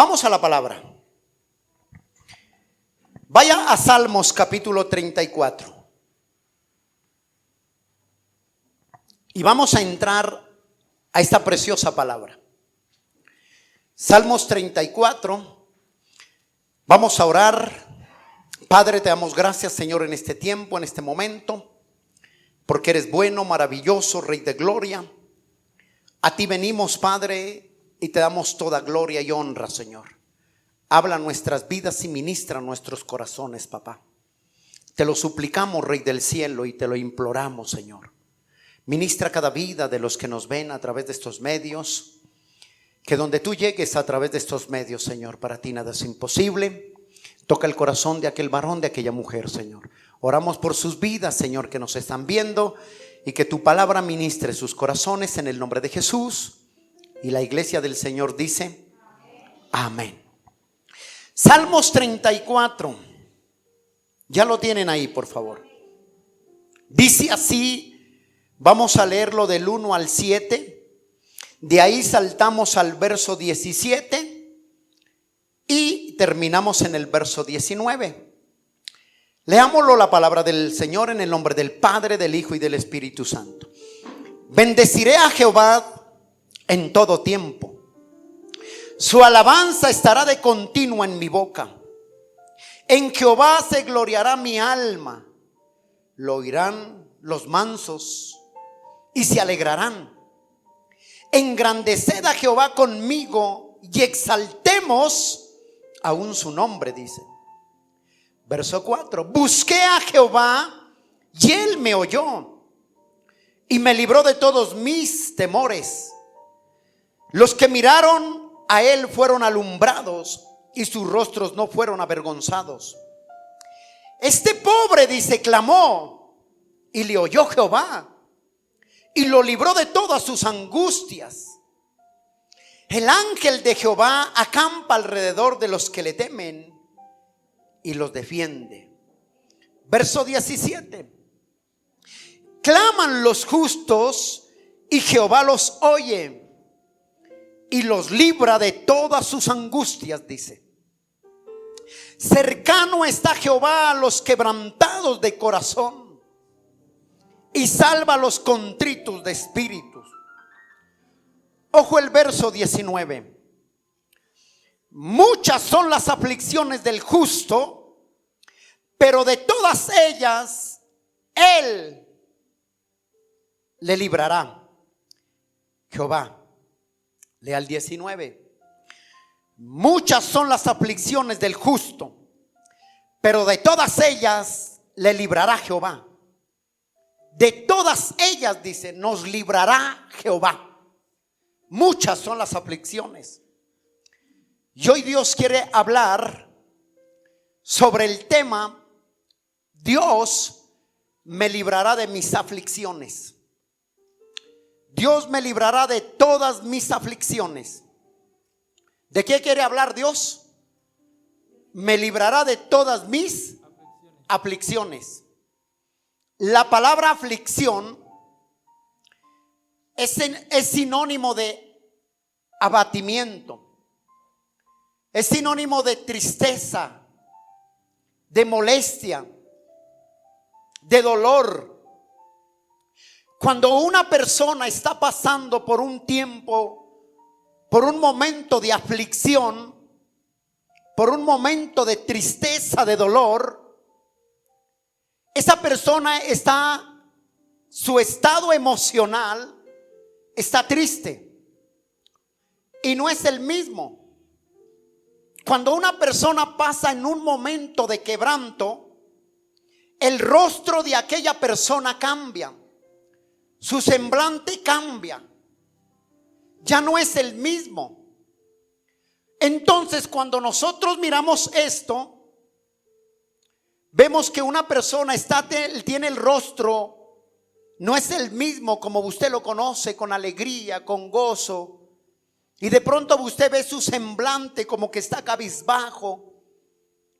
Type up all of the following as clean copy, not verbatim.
Vamos a la palabra. Vaya a Salmos capítulo 34. Y vamos a entrar a esta preciosa palabra. Salmos 34. Vamos a orar. Padre, te damos gracias, Señor, en este tiempo, en este momento, porque eres bueno, maravilloso, Rey de gloria. A ti venimos, Padre, y te damos toda gloria y honra, Señor. Habla nuestras vidas y ministra nuestros corazones, papá. Te lo suplicamos, Rey del cielo, y te lo imploramos, Señor. Ministra cada vida de los que nos ven a través de estos medios. Que donde tú llegues a través de estos medios, Señor, para ti nada es imposible. Toca el corazón de aquel varón, de aquella mujer, Señor. Oramos por sus vidas, Señor, que nos están viendo, y que tu palabra ministre sus corazones en el nombre de Jesús. Y la iglesia del Señor dice: amén. Salmos 34. Ya lo tienen ahí, por favor. Dice así, vamos a leerlo del 1 al 7. De ahí saltamos al verso 17 y terminamos en el verso 19. Leámoslo, la palabra del Señor, en el nombre del Padre, del Hijo y del Espíritu Santo. Bendeciré a Jehová en todo tiempo. Su alabanza estará de continuo en mi boca. En Jehová se gloriará mi alma. Lo oirán los mansos y se alegrarán. Engrandeced a Jehová conmigo y exaltemos aún su nombre, dice. Verso 4. Busqué a Jehová y él me oyó y me libró de todos mis temores. Los que miraron a él fueron alumbrados y sus rostros no fueron avergonzados. Este pobre, dice, clamó y le oyó Jehová y lo libró de todas sus angustias. El ángel de Jehová acampa alrededor de los que le temen y los defiende. Verso 17. Claman los justos y Jehová los oye y los libra de todas sus angustias, dice. Cercano está Jehová a los quebrantados de corazón y salva a los contritos de espíritus. Ojo el verso 19. Muchas son las aflicciones del justo, pero de todas ellas él le librará. Jehová. Lea el 19. Muchas son las aflicciones del justo, pero de todas ellas le librará Jehová. De todas ellas, dice, nos librará Jehová. Muchas son las aflicciones. Y hoy Dios quiere hablar sobre el tema: Dios me librará de mis aflicciones. Dios me librará de todas mis aflicciones. ¿De qué quiere hablar Dios? Me librará de todas mis aflicciones. La palabra aflicción es sinónimo de abatimiento. Es sinónimo de tristeza, de molestia, de dolor. Cuando una persona está pasando por un tiempo, por un momento de aflicción, por un momento de tristeza, de dolor, esa persona su estado emocional está triste y no es el mismo. Cuando una persona pasa en un momento de quebranto, el rostro de aquella persona cambia. Su semblante cambia. Ya no es el mismo. Entonces, cuando nosotros miramos esto, vemos que una persona tiene el rostro, no es el mismo como usted lo conoce, con alegría, con gozo. Y de pronto usted ve su semblante como que está cabizbajo,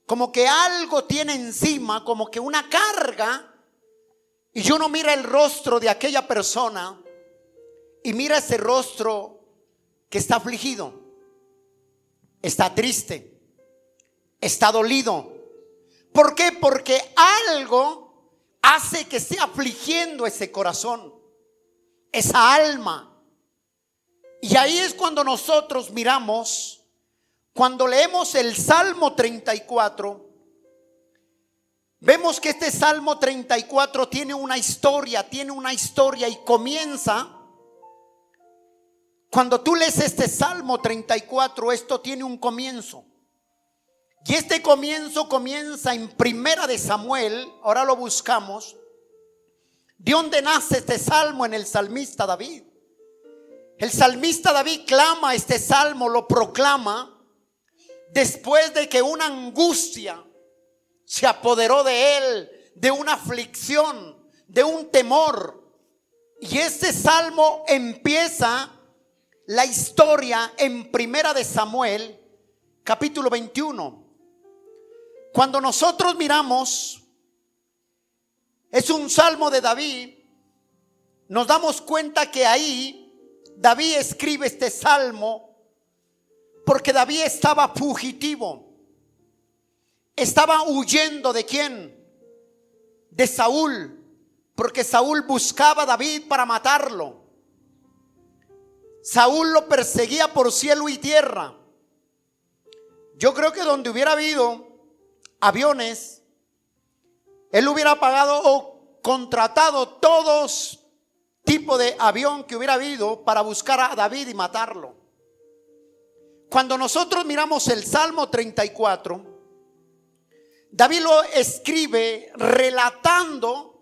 como que algo tiene encima, como que una carga. Y uno mira el rostro de aquella persona y mira ese rostro que está afligido. está triste, está dolido. ¿Por qué? Porque algo hace que esté afligiendo ese corazón, esa alma. Y ahí es cuando nosotros miramos, cuando leemos el Salmo 34, vemos que este Salmo 34 tiene una historia y comienza. Cuando tú lees este Salmo 34, esto tiene un comienzo. Y este comienzo comienza en Primera de Samuel. Ahora lo buscamos. ¿De dónde nace este salmo en el salmista David? El salmista David clama este salmo, lo proclama después de que una angustia se apoderó de él, de una aflicción, de un temor. Y este salmo empieza la historia en Primera de Samuel, capítulo 21. Cuando nosotros miramos, es un salmo de David, nos damos cuenta que ahí David escribe este salmo porque David estaba fugitivo. Estaba huyendo ¿de quién? De Saúl, porque Saúl buscaba a David para matarlo. Saúl lo perseguía por cielo y tierra. Yo creo que donde hubiera habido aviones, él hubiera pagado o contratado todos tipo de avión que hubiera habido para buscar a David y matarlo. Cuando nosotros miramos el Salmo 34, David lo escribe relatando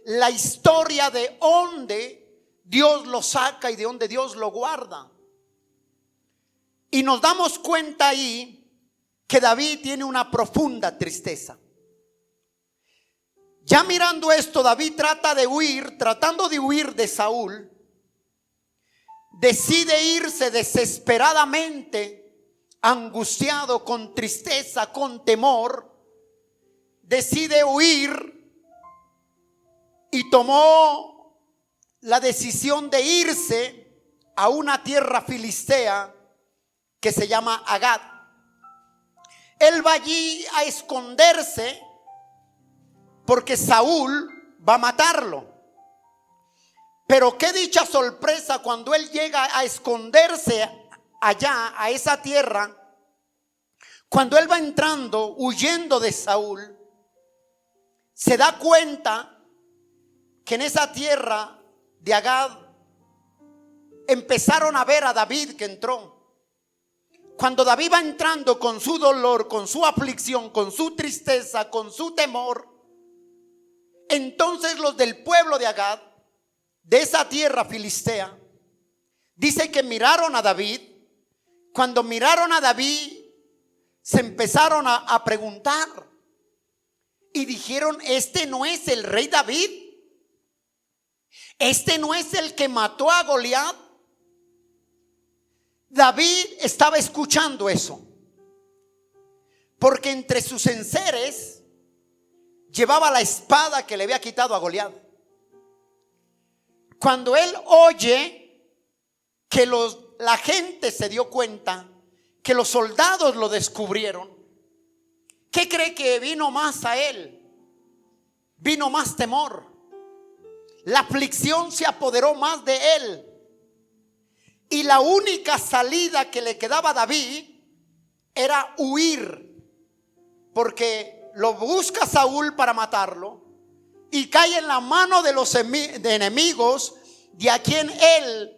la historia de donde Dios lo saca y de donde Dios lo guarda. Y nos damos cuenta ahí que David tiene una profunda tristeza. Ya mirando esto, David tratando de huir de Saúl, decide irse desesperadamente, angustiado, con tristeza, con temor. Decide huir y tomó la decisión de irse a una tierra filistea que se llama Agag. Él va allí a esconderse porque Saúl va a matarlo. Pero qué dicha sorpresa cuando él llega a esconderse allá, a esa tierra. Cuando él va entrando, huyendo de Saúl, se da cuenta que en esa tierra de Agag empezaron a ver a David que entró. Cuando David va entrando con su dolor, con su aflicción, con su tristeza, con su temor, entonces los del pueblo de Agag, de esa tierra filistea, dice que miraron a David. Cuando miraron a David, se empezaron a preguntar y dijeron: este no es el rey David, este no es el que mató a Goliat. David estaba escuchando eso, porque entre sus enseres llevaba la espada que le había quitado a Goliat. Cuando él oye que la gente se dio cuenta, que los soldados lo descubrieron, ¿qué cree que vino más a él? Vino más temor. La aflicción se apoderó más de él. Y la única salida que le quedaba a David era huir, porque lo busca Saúl para matarlo y cae en la mano de los enemigos de a quien él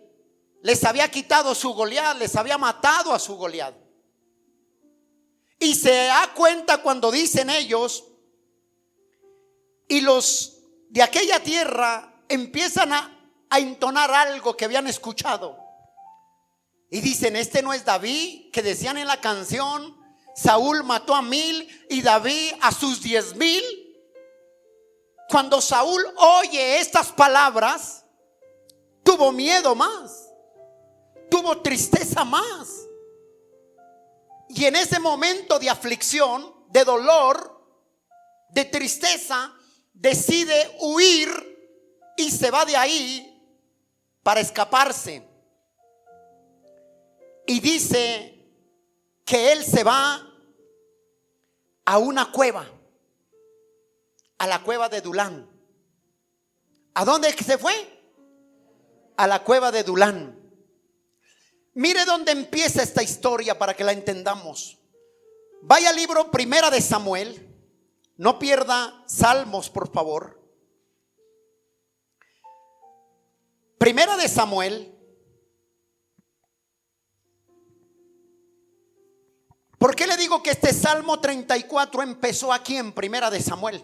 les había quitado su Goliat, les había matado a su Goliat. Y se da cuenta cuando dicen ellos, y los de aquella tierra empiezan a entonar algo que habían escuchado. Y dicen: este no es David, que decían en la canción: Saúl mató a 1000 y David a sus 10,000. Cuando Saúl oye estas palabras, tuvo miedo más, tuvo tristeza más. Y en ese momento de aflicción, de dolor, de tristeza, decide huir y se va de ahí para escaparse. Y dice que él se va a una cueva, a la cueva de Adulán. ¿A dónde se fue? A la cueva de Adulán. Mire dónde empieza esta historia para que la entendamos. Vaya al libro Primera de Samuel. No pierda Salmos, por favor. Primera de Samuel. ¿Por qué le digo que este Salmo 34 empezó aquí en Primera de Samuel?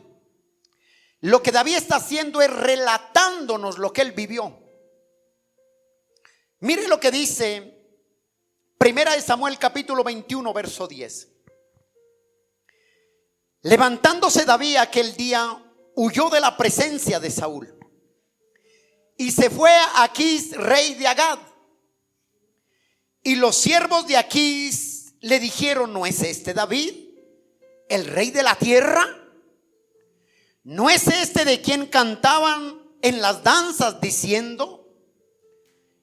Lo que David está haciendo es relatándonos lo que él vivió. Mire lo que dice Primera de Samuel capítulo 21 verso 10. Levantándose David aquel día, huyó de la presencia de Saúl y se fue a Aquís, rey de Agad. Y los siervos de Aquís le dijeron: ¿no es este David, el rey de la tierra? ¿No es este de quien cantaban en las danzas diciendo: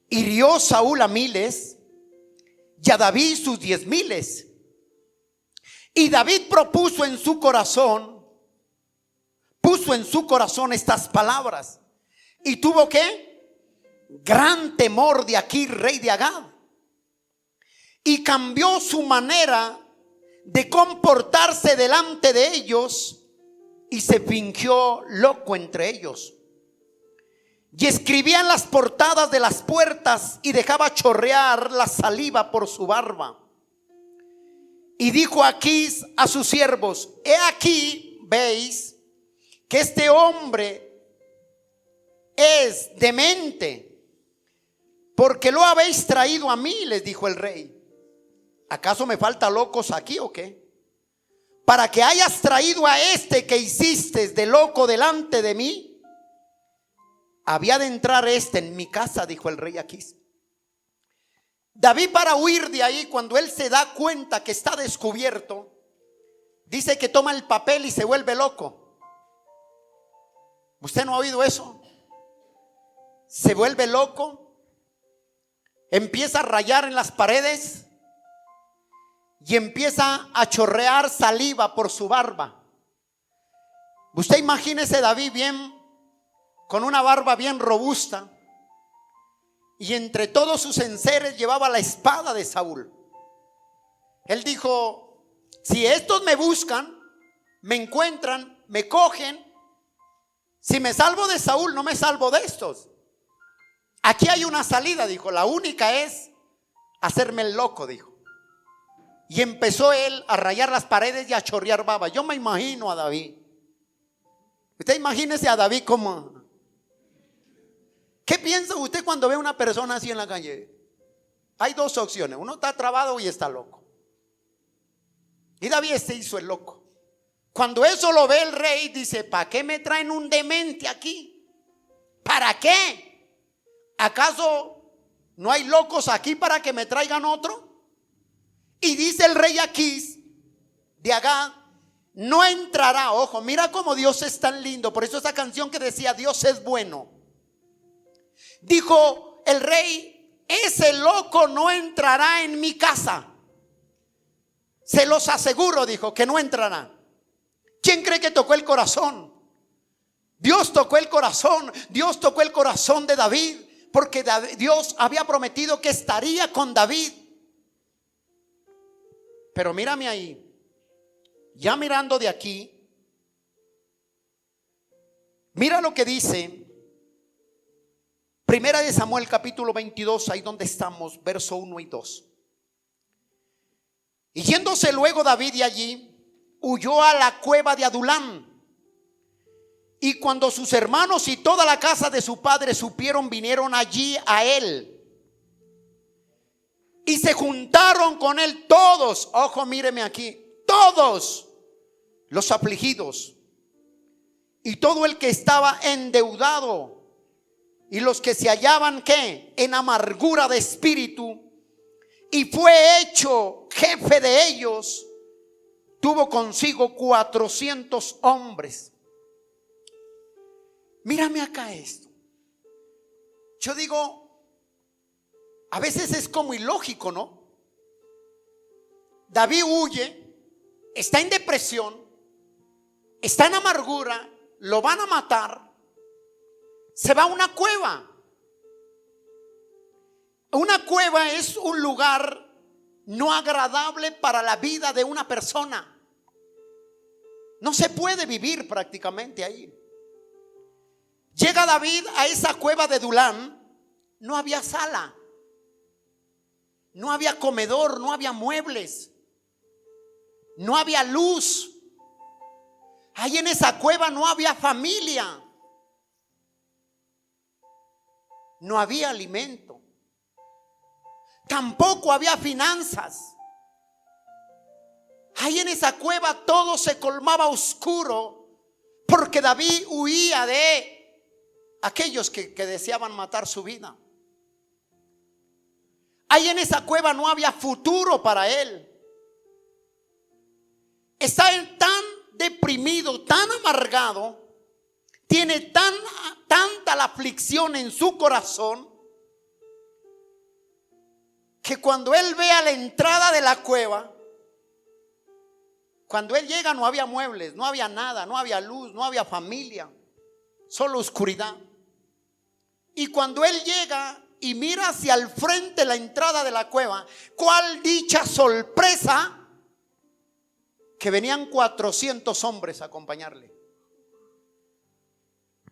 hirió Saúl a miles y a David sus 10,000? Y David puso en su corazón estas palabras, y tuvo ¿qué? Gran temor de Aquís, rey de Agad, y cambió su manera de comportarse delante de ellos, y se fingió loco entre ellos, y escribía en las portadas de las puertas y dejaba chorrear la saliva por su barba. Y dijo Aquís a sus siervos: he aquí, veis que este hombre es demente, porque lo habéis traído a mí, les dijo el rey. ¿Acaso me falta locos aquí o qué? Para que hayas traído a este que hiciste de loco delante de mí. Había de entrar este en mi casa, dijo el rey Aquís. David, para huir de ahí, cuando él se da cuenta que está descubierto, dice que toma el papel y se vuelve loco. ¿Usted no ha oído eso? Se vuelve loco, empieza a rayar en las paredes y empieza a chorrear saliva por su barba. Usted imagínese David bien, con una barba bien robusta, y entre todos sus enseres llevaba la espada de Saúl. Él dijo: si estos me buscan, me encuentran, me cogen, si me salvo de Saúl, no me salvo de estos. Aquí hay una salida, dijo. La única es hacerme el loco, dijo. Y empezó él a rayar las paredes y a chorrear baba. Yo me imagino a David. Usted imagínese a David como... ¿Qué piensa usted cuando ve a una persona así en la calle? Hay dos opciones: uno está trabado y está loco. Y David se hizo el loco. Cuando eso lo ve el rey, dice: ¿para qué me traen un demente aquí? ¿Para qué? ¿Acaso no hay locos aquí para que me traigan otro? Y dice el rey Aquís de Agad: no entrará. Ojo, mira cómo Dios es tan lindo. Por eso esa canción que decía Dios es bueno. Dijo el rey: ese loco no entrará en mi casa. Se los aseguro, dijo, que no entrará. ¿Quién cree que tocó el corazón? Dios tocó el corazón. Dios tocó el corazón de David, porque Dios había prometido que estaría con David. Pero mírame ahí, ya mirando de aquí, mira lo que dice Primera de Samuel capítulo 22, ahí donde estamos, verso 1 y 2. Y yéndose luego David de allí, huyó a la cueva de Adulán. Y cuando sus hermanos y toda la casa de su padre supieron, vinieron allí a él. Y se juntaron con él todos, ojo, míreme aquí, todos los afligidos y todo el que estaba endeudado, y los que se hallaban ¿qué? En amargura de espíritu, y fue hecho jefe de ellos. Tuvo consigo 400 hombres. Mírame acá esto. Yo digo, a veces es como ilógico, ¿no? David huye, está en depresión, está en amargura, lo van a matar, se va a una cueva. Una cueva es un lugar no agradable para la vida de una persona. No se puede vivir prácticamente ahí. Llega David a esa cueva de Adullam. No había sala, no había comedor, no había muebles, no había luz. Ahí en esa cueva no había familia, no había alimento, tampoco había finanzas. Ahí en esa cueva todo se colmaba oscuro, porque David huía de aquellos que deseaban matar su vida. Ahí en esa cueva no había futuro para él. Está él tan deprimido, tan amargado, tiene tanta la aflicción en su corazón, que cuando él ve a la entrada de la cueva, cuando él llega no había muebles, no había nada, no había luz, no había familia, solo oscuridad. Y cuando él llega y mira hacia el frente la entrada de la cueva, cuál dicha sorpresa, que venían 400 hombres a acompañarle.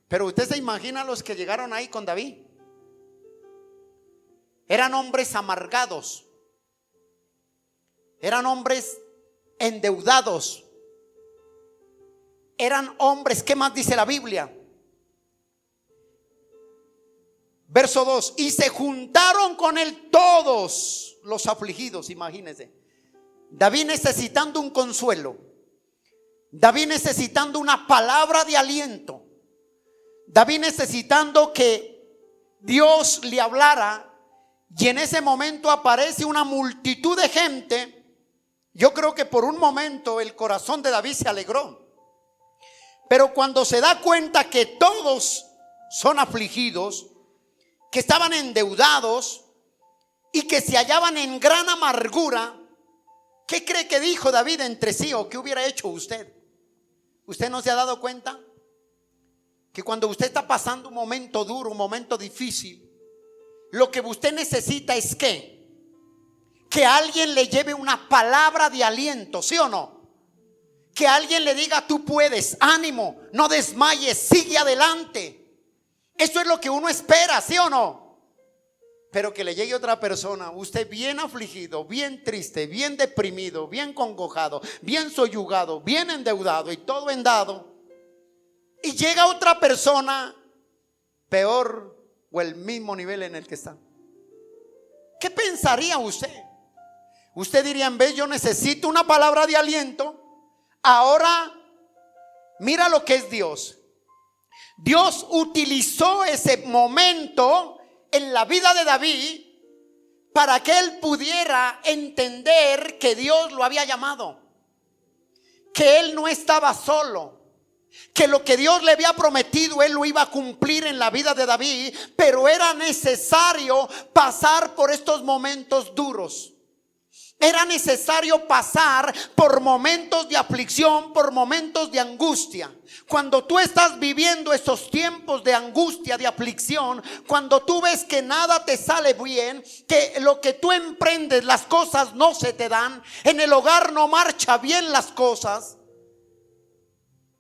Pero usted se imagina los que llegaron ahí con David. Eran hombres amargados, eran hombres endeudados, eran hombres, ¿qué más dice la Biblia? Verso 2: y se juntaron con él todos los afligidos. Imagínense, David necesitando un consuelo, David necesitando una palabra de aliento, David necesitando que Dios le hablara. Y en ese momento aparece una multitud de gente. Yo creo que por un momento el corazón de David se alegró, pero cuando se da cuenta que todos son afligidos, que estaban endeudados y que se hallaban en gran amargura, ¿qué cree que dijo David entre sí, o qué hubiera hecho usted? ¿Usted no se ha dado cuenta que cuando usted está pasando un momento duro, un momento difícil, lo que usted necesita es que alguien le lleve una palabra de aliento, ¿sí o no? Que alguien le diga: tú puedes, ánimo, no desmayes, sigue adelante. Eso es lo que uno espera, ¿sí o no? Pero que le llegue otra persona, usted bien afligido, bien triste, bien deprimido, bien congojado, bien soyugado, bien endeudado y todo vendado, y llega otra persona peor o el mismo nivel en el que está. ¿Qué pensaría usted? Usted diría: en vez, yo necesito una palabra de aliento. Ahora mira lo que es Dios. Dios utilizó ese momento en la vida de David para que él pudiera entender que Dios lo había llamado, que él no estaba solo, que lo que Dios le había prometido él lo iba a cumplir en la vida de David. Pero era necesario pasar por estos momentos duros. Era necesario pasar por momentos de aflicción, por momentos de angustia. Cuando tú estás viviendo esos tiempos de angustia, de aflicción, cuando tú ves que nada te sale bien, que lo que tú emprendes, las cosas no se te dan, en el hogar no marcha bien las cosas,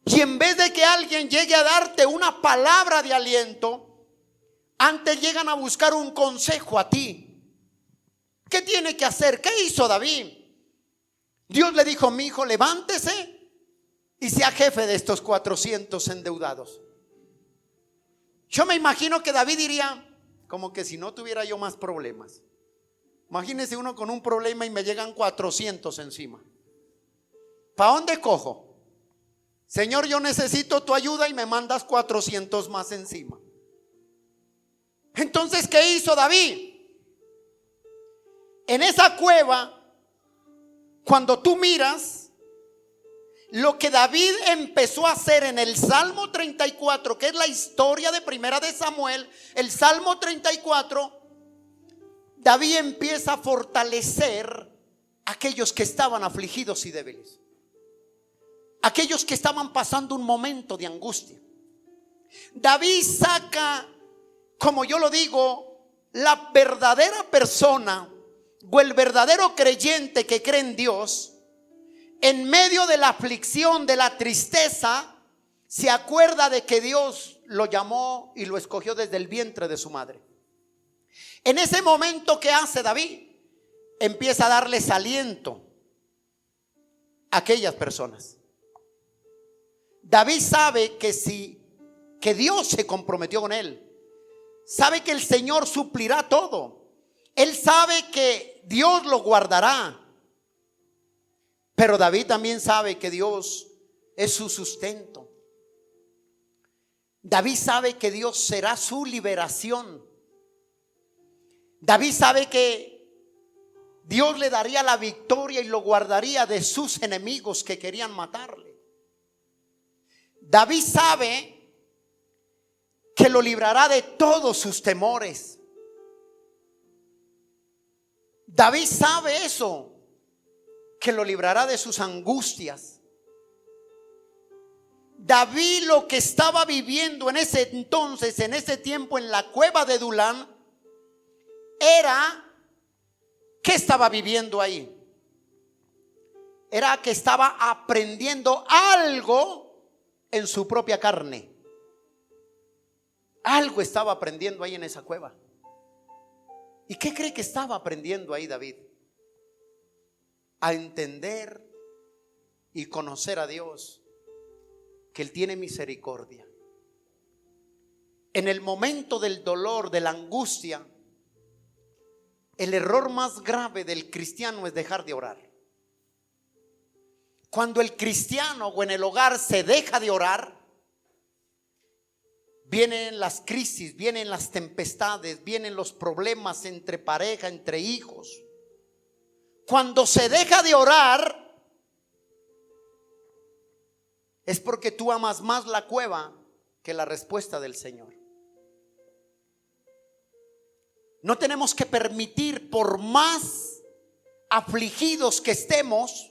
y en vez de que alguien llegue a darte una palabra de aliento, antes llegan a buscar un consejo a ti. ¿Qué tiene que hacer? ¿Qué hizo David? Dios le dijo: mi hijo, levántese y sea jefe de estos 400 endeudados. Yo me imagino que David diría: como que si no tuviera yo más problemas. Imagínese uno con un problema y me llegan 400 encima. ¿Para dónde cojo? Señor, yo necesito tu ayuda y me mandas 400 más encima. Entonces, ¿qué hizo David? En esa cueva, cuando tú miras lo que David empezó a hacer en el Salmo 34, que es la historia de Primera de Samuel, el Salmo 34, David empieza a fortalecer aquellos que estaban afligidos y débiles, aquellos que estaban pasando un momento de angustia. David saca, como yo lo digo, la verdadera persona o el verdadero creyente que cree en Dios, en medio de la aflicción, de la tristeza, se acuerda de que Dios lo llamó y lo escogió desde el vientre de su madre. En ese momento, ¿qué hace David? Empieza a darles aliento a aquellas personas. David sabe que Dios se comprometió con él. Sabe que el Señor suplirá todo. Él sabe que Dios lo guardará. Pero David también sabe que Dios es su sustento. David sabe que Dios será su liberación. David sabe que Dios le daría la victoria y lo guardaría de sus enemigos que querían matarle. David sabe que lo librará de todos sus temores. David sabe eso, que lo librará de sus angustias. David lo que estaba viviendo en ese entonces, en ese tiempo, en la cueva de Adulám, era, ¿qué estaba viviendo ahí? Era que estaba aprendiendo algo en su propia carne. Algo estaba aprendiendo ahí en esa cueva. ¿Y qué cree que estaba aprendiendo ahí David? A entender y conocer a Dios, que Él tiene misericordia. En el momento del dolor, de la angustia, el error más grave del cristiano es dejar de orar. Cuando el cristiano o en el hogar se deja de orar, vienen las crisis, vienen las tempestades, vienen los problemas entre pareja, entre hijos. Cuando se deja de orar, es porque tú amas más la cueva que la respuesta del Señor. No tenemos que permitir, por más afligidos que estemos,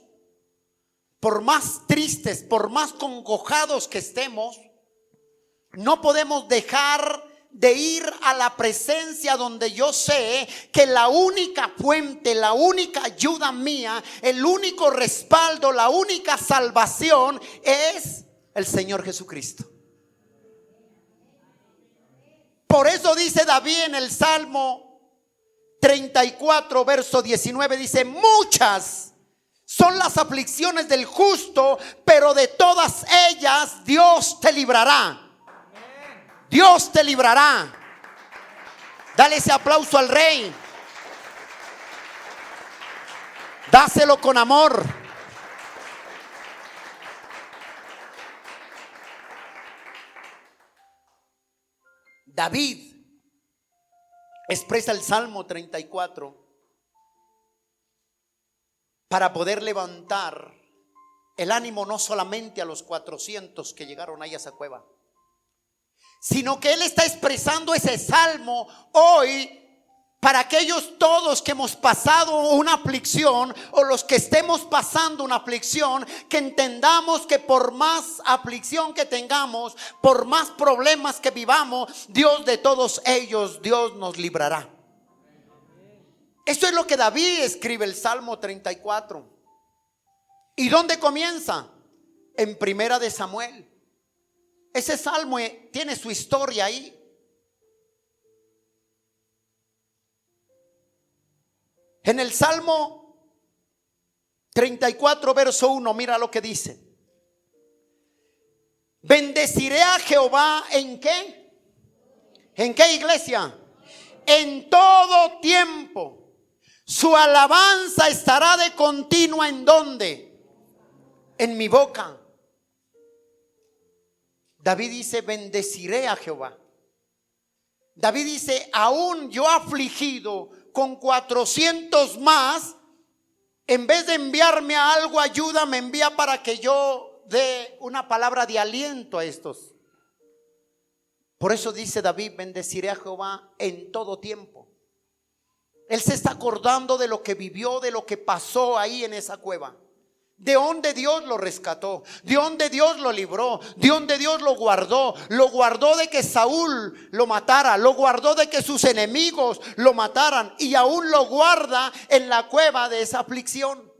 por más tristes, por más congojados que estemos, no podemos dejar de ir a la presencia donde yo sé que la única fuente, la única ayuda mía, el único respaldo, la única salvación es el Señor Jesucristo. Por eso dice David en el Salmo 34, verso 19, dice: muchas son las aflicciones del justo, pero de todas ellas Dios te librará. Dios te librará. Dale ese aplauso al Rey. Dáselo con amor. David expresa el Salmo 34 para poder levantar el ánimo no solamente a los 400 que llegaron ahí a esa cueva, sino que él está expresando ese salmo hoy para aquellos todos que hemos pasado una aflicción, o los que estemos pasando una aflicción, que entendamos que por más aflicción que tengamos, por más problemas que vivamos, Dios de todos ellos, Dios nos librará. Esto es lo que David escribe el Salmo 34. ¿Y dónde comienza? En Primera de Samuel. Ese salmo tiene su historia ahí. En el Salmo 34, verso 1, mira lo que dice: bendeciré a Jehová ¿en qué? ¿En qué, iglesia? En todo tiempo. Su alabanza estará de continua ¿en dónde? En mi boca. David dice: bendeciré a Jehová. David dice: aún yo afligido con 400 más, en vez de enviarme a algo ayuda, me envía para que yo dé una palabra de aliento a estos. Por eso dice David: bendeciré a Jehová en todo tiempo. Él se está acordando de lo que vivió, de lo que pasó ahí en esa cueva. De donde Dios lo rescató, de donde Dios lo libró, de donde Dios lo guardó de que Saúl lo matara, lo guardó de que sus enemigos lo mataran y aún lo guarda en la cueva de esa aflicción.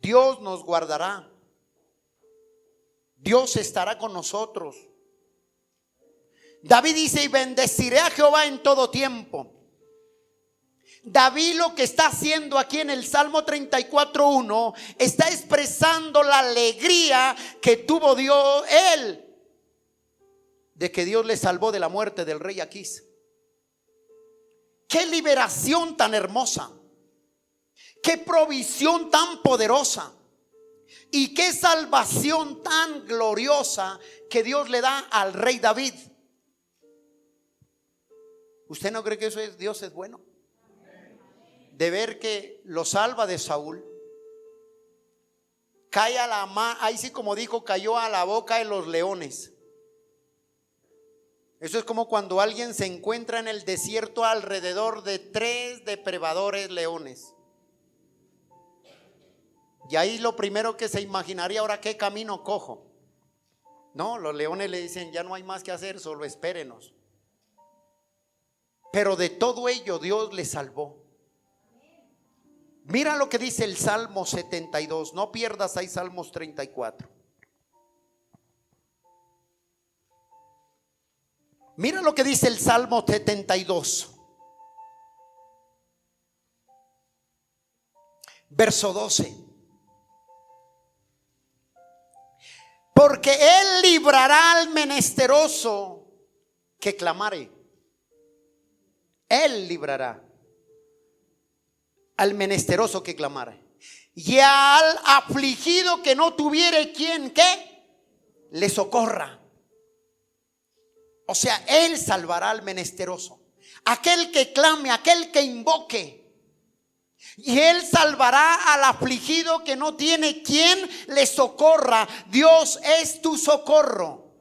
Dios nos guardará, Dios estará con nosotros. David dice: y bendeciré a Jehová en todo tiempo. David lo que está haciendo aquí en el Salmo 34:1 está expresando la alegría que tuvo Dios, él, de que Dios le salvó de la muerte del rey Aquís. Qué liberación tan hermosa, qué provisión tan poderosa y qué salvación tan gloriosa que Dios le da al rey David. ¿Usted no cree que eso es, Dios es bueno? De ver que lo salva de Saúl, cae a la mar, ahí sí, como dijo, cayó a la boca de los leones. Eso es como cuando alguien se encuentra en el desierto alrededor de 3 depredadores leones. Y ahí lo primero que se imaginaría: ahora qué camino cojo. No, los leones le dicen: ya no hay más que hacer, solo espérenos. Pero de todo ello Dios le salvó. Mira lo que dice el Salmo 72. No pierdas ahí Salmos 34. Mira lo que dice el Salmo 72. Verso 12. Porque Él librará al menesteroso que clamare. Él librará al menesteroso que clamara, y al afligido que no tuviere quien que le socorra. O sea, Él salvará al menesteroso, aquel que clame, aquel que invoque. Y Él salvará al afligido que no tiene quien le socorra. Dios es tu socorro.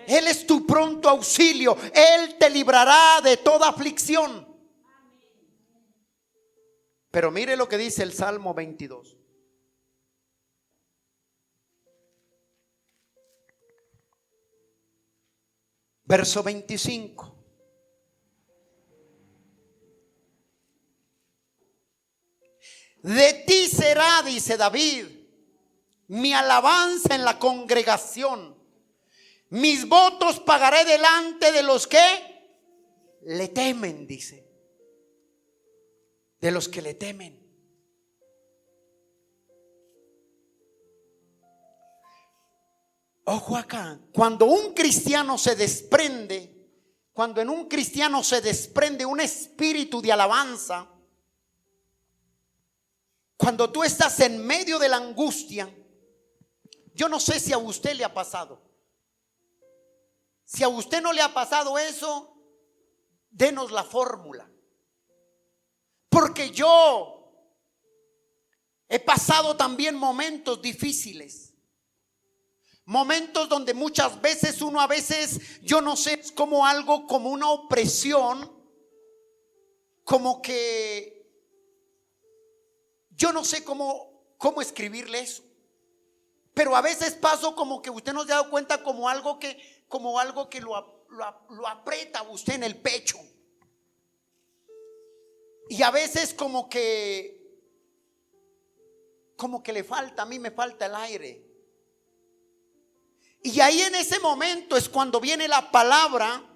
Él es tu pronto auxilio. Él te librará de toda aflicción. Pero mire lo que dice el Salmo 22. Verso 25. De ti será, dice David, mi alabanza en la congregación. Mis votos pagaré delante de los que le temen, dice. De los que le temen. Ojo acá, cuando un cristiano se desprende, cuando en un cristiano se desprende un espíritu de alabanza, cuando tú estás en medio de la angustia, yo no sé si a usted le ha pasado. Si a usted no le ha pasado eso, denos la fórmula. Porque yo he pasado también momentos difíciles. Momentos donde muchas veces uno, a veces, yo no sé, es como algo, como una opresión, como que yo no sé cómo escribirle eso. Pero a veces paso como que usted no se ha dado cuenta, como algo que lo aprieta a usted en el pecho. Y a veces como que le falta, a mí me falta el aire. Y ahí en ese momento es cuando viene la palabra.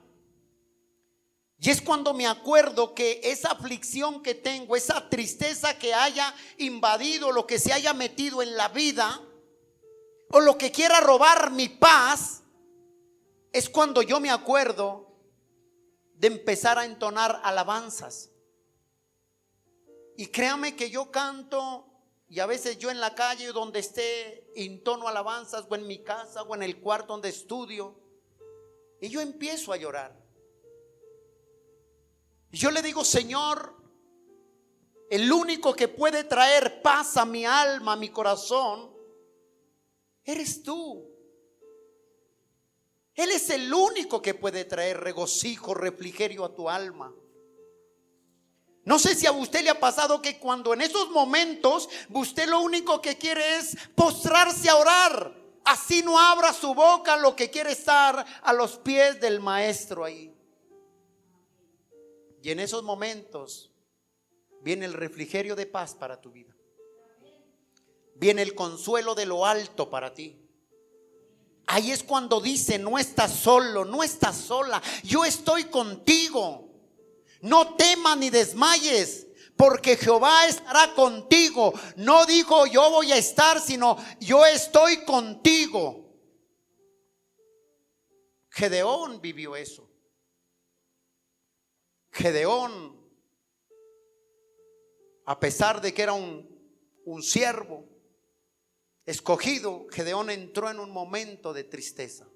Y es cuando me acuerdo que esa aflicción que tengo, esa tristeza que haya invadido, lo que se haya metido en la vida, o lo que quiera robar mi paz, es cuando yo me acuerdo de empezar a entonar alabanzas. Y créame que yo canto, y a veces yo en la calle donde esté entono alabanzas, o en mi casa, o en el cuarto donde estudio, y yo empiezo a llorar. Y yo le digo: Señor, el único que puede traer paz a mi alma, a mi corazón, eres tú. Él es el único que puede traer regocijo, refrigerio a tu alma. No sé si a usted le ha pasado que cuando en esos momentos usted lo único que quiere es postrarse a orar. Así no abra su boca, lo que quiere estar a los pies del maestro ahí. Y en esos momentos viene el refrigerio de paz para tu vida. Viene el consuelo de lo alto para ti. Ahí es cuando dice: no estás solo, no estás sola, yo estoy contigo. No temas ni desmayes, porque Jehová estará contigo. No dijo yo voy a estar, sino yo estoy contigo. Gedeón vivió eso. Gedeón, a pesar de que era un siervo escogido, Gedeón entró en un momento de tristeza.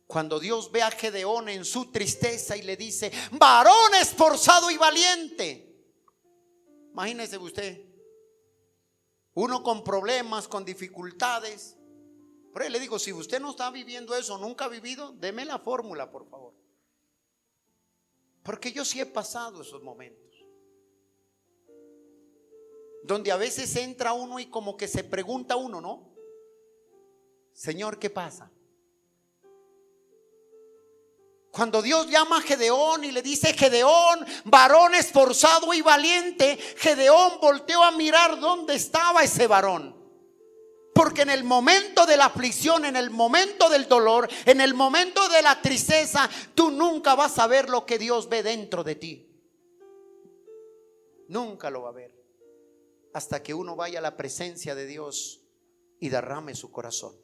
Cuando Dios ve a Gedeón en su tristeza y le dice: varón esforzado y valiente. Imagínese usted, uno con problemas, con dificultades. Pero le digo, si usted no está viviendo eso, nunca ha vivido, deme la fórmula, por favor. Porque yo sí he pasado esos momentos donde a veces entra uno y como que se pregunta uno, ¿no? Señor, ¿qué pasa? Cuando Dios llama a Gedeón y le dice: Gedeón, varón esforzado y valiente, Gedeón volteó a mirar dónde estaba ese varón. Porque en el momento de la aflicción, en el momento del dolor, en el momento de la tristeza, tú nunca vas a ver lo que Dios ve dentro de ti. Nunca lo va a ver. Hasta que uno vaya a la presencia de Dios y derrame su corazón.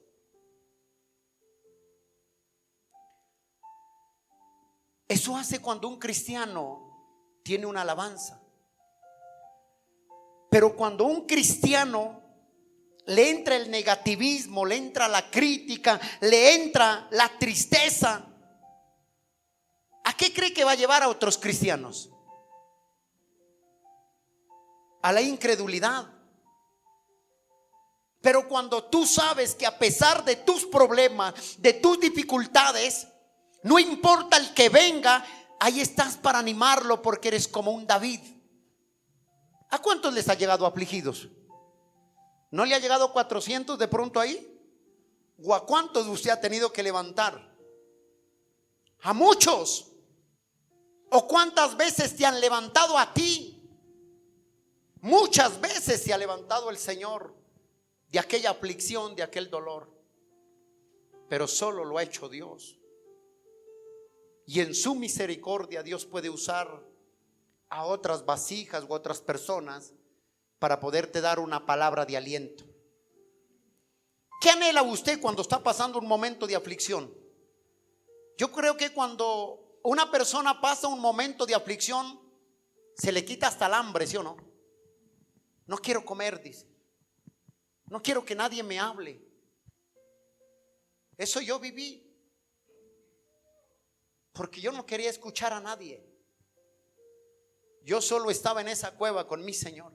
Eso hace cuando un cristiano tiene una alabanza. Pero cuando un cristiano le entra el negativismo, le entra la crítica, le entra la tristeza, ¿a qué cree que va a llevar a otros cristianos? A la incredulidad. Pero cuando tú sabes que a pesar de tus problemas, de tus dificultades, no importa el que venga, ahí estás para animarlo, porque eres como un David. ¿A cuántos les ha llegado afligidos? ¿No le ha llegado 400 de pronto ahí? ¿O a cuántos de usted ha tenido que levantar? A muchos. ¿O cuántas veces te han levantado a ti? Muchas veces se ha levantado el Señor de aquella aflicción, de aquel dolor. Pero solo lo ha hecho Dios. Y en su misericordia Dios puede usar a otras vasijas u otras personas para poderte dar una palabra de aliento. ¿Qué anhela usted cuando está pasando un momento de aflicción? Yo creo que cuando una persona pasa un momento de aflicción, se le quita hasta el hambre, ¿sí o no? No quiero comer, dice. No quiero que nadie me hable. Eso yo viví. Porque yo no quería escuchar a nadie. Yo solo estaba en esa cueva con mi Señor.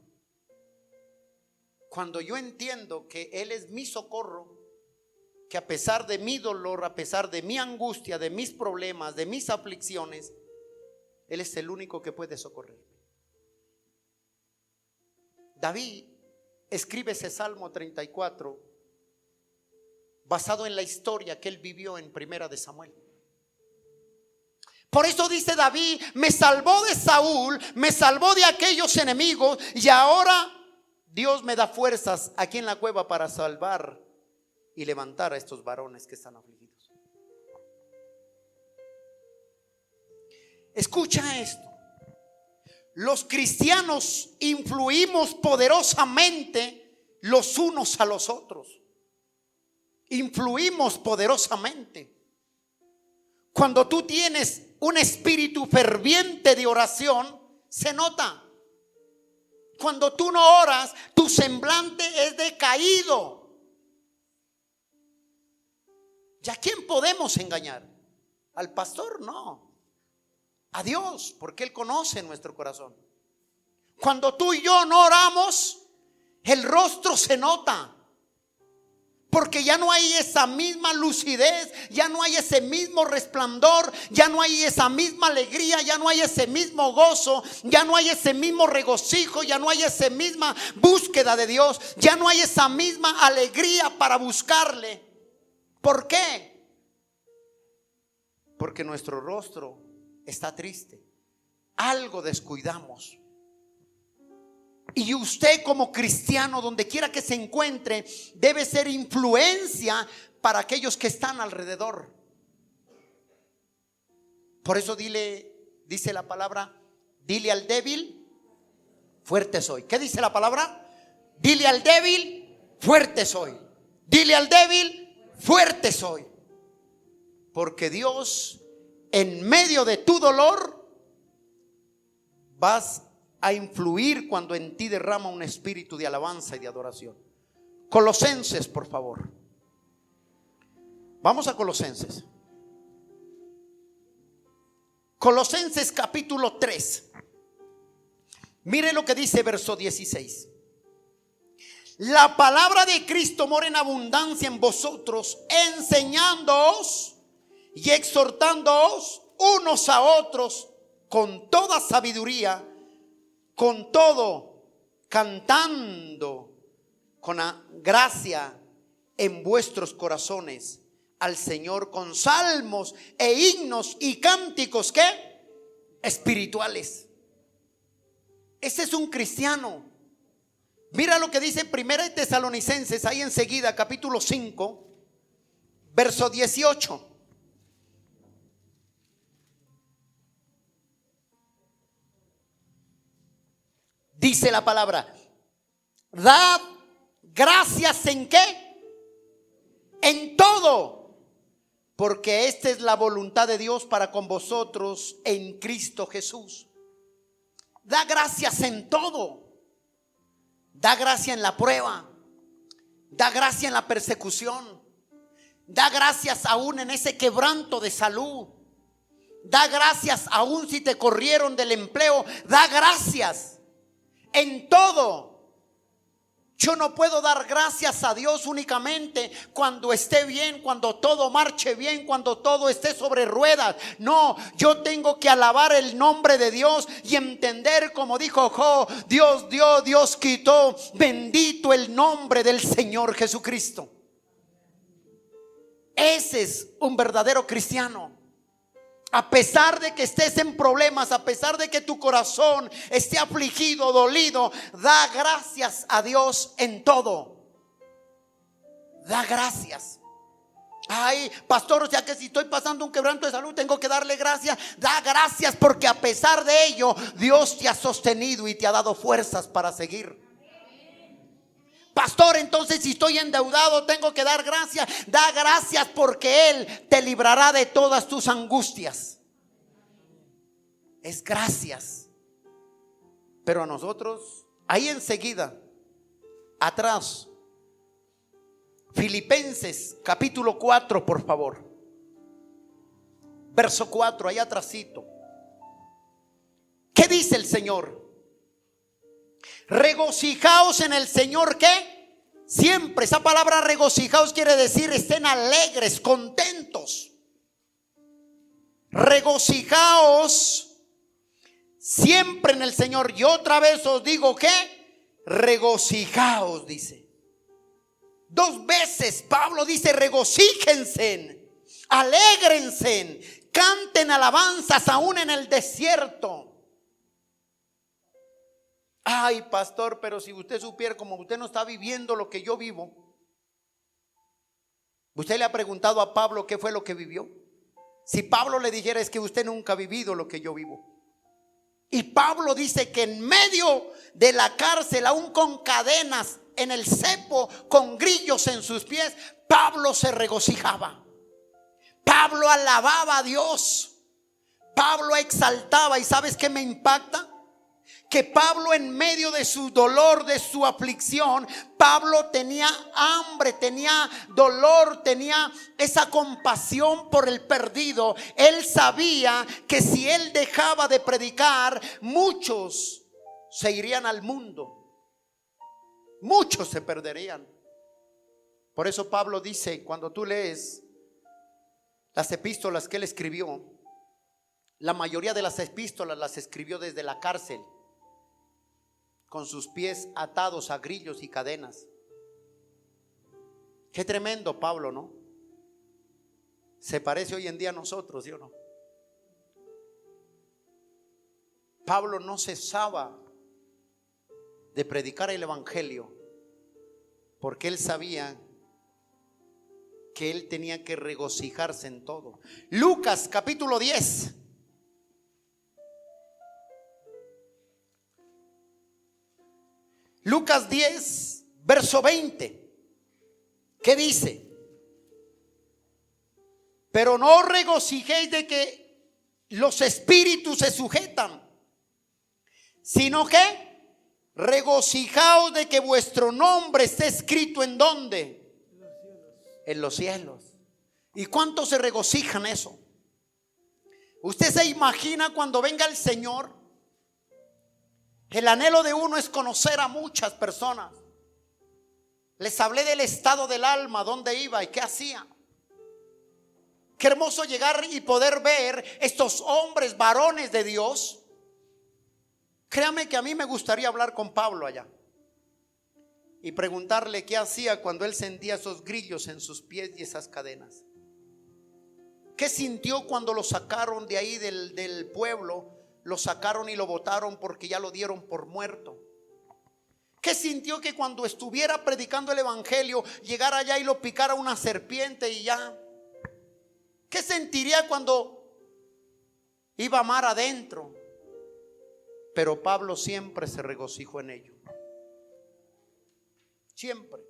Cuando yo entiendo que Él es mi socorro, que a pesar de mi dolor, a pesar de mi angustia, de mis problemas, de mis aflicciones, Él es el único que puede socorrerme. David escribe ese Salmo 34 basado en la historia que él vivió en Primera de Samuel. Por eso dice David: me salvó de Saúl, me salvó de aquellos enemigos, y ahora Dios me da fuerzas aquí en la cueva para salvar y levantar a estos varones que están afligidos. Escucha esto. Los cristianos influimos poderosamente los unos a los otros. Influimos poderosamente. Cuando tú tienes un espíritu ferviente de oración, se nota. Cuando tú no oras, tu semblante es decaído. ¿Y a quién podemos engañar? ¿Al pastor? No. A Dios, porque Él conoce nuestro corazón. Cuando tú y yo no oramos, el rostro se nota. porque ya no hay esa misma lucidez, ya no hay ese mismo resplandor, ya no hay esa misma alegría, ya no hay ese mismo gozo, ya no hay ese mismo regocijo, ya no hay esa misma búsqueda de Dios, ya no hay esa misma alegría para buscarle. ¿Por qué? Porque nuestro rostro está triste, algo descuidamos. Y usted como cristiano, donde quiera que se encuentre, debe ser influencia para aquellos que están alrededor. Por eso dice la palabra, dile al débil, fuerte soy. ¿Qué dice la palabra? Dile al débil, fuerte soy. Dile al débil, fuerte soy. Porque Dios, en medio de tu dolor, vas a influir cuando en ti derrama un espíritu de alabanza y de adoración. Colosenses, por favor. Vamos a Colosenses. Colosenses capítulo 3. Mire lo que dice verso 16. La palabra de Cristo mora en abundancia en vosotros, enseñándoos y exhortándoos unos a otros con toda sabiduría, con todo, cantando con gracia en vuestros corazones al Señor con salmos e himnos y cánticos, ¿qué? Espirituales. Ese es un cristiano. Mira lo que dice Primera de Tesalonicenses, ahí enseguida, capítulo 5, verso 18. Dice la palabra: dad gracias ¿en qué? En todo, porque esta es la voluntad de Dios para con vosotros en Cristo Jesús. Da gracias en todo. Da gracia en la prueba. Da gracia en la persecución. Da gracias aún en ese quebranto de salud. Da gracias aún si te corrieron del empleo. Da gracias en todo. Yo no puedo dar gracias a Dios únicamente cuando esté bien, cuando todo marche bien, cuando todo esté sobre ruedas. No, yo tengo que alabar el nombre de Dios y entender, como dijo Job, Dios dio, Dios quitó, bendito el nombre del Señor Jesucristo. Ese es un verdadero cristiano. A pesar de que estés en problemas, a pesar de que tu corazón esté afligido, dolido, da gracias a Dios en todo. Da gracias. Ay, pastor, o sea que si estoy pasando un quebranto de salud, tengo que darle gracias. Da gracias porque a pesar de ello, Dios te ha sostenido y te ha dado fuerzas para seguir. Pastor, entonces si estoy endeudado, tengo que dar gracias. Da gracias porque Él te librará de todas tus angustias. Es gracias. Pero a nosotros, ahí enseguida, atrás, Filipenses capítulo 4, por favor. Verso 4, ahí atrásito. ¿Qué dice el Señor? Regocijaos en el Señor, ¿qué? Siempre. Esa palabra regocijaos quiere decir estén alegres, contentos. Regocijaos siempre en el Señor. Y otra vez os digo que regocijaos, dice. 2 veces Pablo dice regocíjense, alégrense, canten alabanzas aún en el desierto. Ay, pastor, pero si usted supiera, como usted no está viviendo lo que yo vivo. Usted le ha preguntado a Pablo qué fue lo que vivió. Si Pablo le dijera, es que usted nunca ha vivido lo que yo vivo. Y Pablo dice que en medio de la cárcel, aún con cadenas en el cepo, con grillos en sus pies, Pablo se regocijaba. Pablo alababa a Dios. Pablo exaltaba. ¿Y sabes qué me impacta? Que Pablo, en medio de su dolor, de su aflicción, Pablo tenía hambre, tenía dolor, tenía esa compasión por el perdido. Él sabía que si él dejaba de predicar, muchos se irían al mundo, muchos se perderían. Por eso Pablo dice, cuando tú lees las epístolas que él escribió, la mayoría de las epístolas las escribió desde la cárcel, con sus pies atados a grillos y cadenas. Qué tremendo Pablo, ¿no? Se parece hoy en día a nosotros, ¿sí o no? Pablo no cesaba de predicar el evangelio porque él sabía que él tenía que regocijarse en todo. Lucas capítulo 10. Lucas 10, verso 20. ¿Qué dice? Pero no os regocijéis de que los espíritus se sujetan, sino que regocijaos de que vuestro nombre esté escrito ¿en dónde? En los cielos. ¿Y cuántos se regocijan eso? ¿Usted se imagina cuando venga el Señor? El anhelo de uno es conocer a muchas personas. Les hablé del estado del alma, dónde iba y qué hacía. Qué hermoso llegar y poder ver estos hombres, varones de Dios. Créame que a mí me gustaría hablar con Pablo allá y preguntarle qué hacía cuando él sentía esos grillos en sus pies y esas cadenas. ¿Qué sintió cuando lo sacaron de ahí del pueblo? Lo sacaron y lo botaron porque ya lo dieron por muerto. ¿Qué sintió que cuando estuviera predicando el evangelio llegara allá y lo picara una serpiente y ya? ¿Qué sentiría cuando iba mar adentro? Pero Pablo siempre se regocijó en ello. Siempre.